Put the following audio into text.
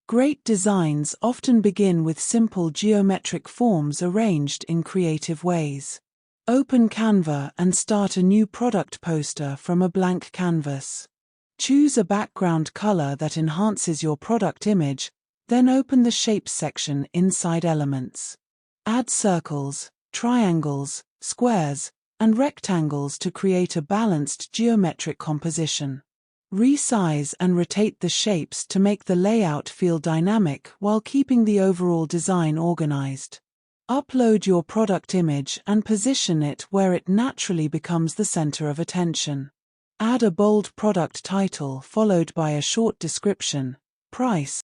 Great designs often begin with simple geometric forms arranged in creative ways. Open Canva and start a new product poster from a blank canvas. Choose a background color that enhances your product image, then open the Shapes section inside Elements. Add circles, triangles, squares, and rectangles to create a balanced geometric composition. Resize and rotate the shapes to make the layout feel dynamic while keeping the overall design organized. Upload your product image and position it where it naturally becomes the center of attention. Add a bold product title followed by a short description, price,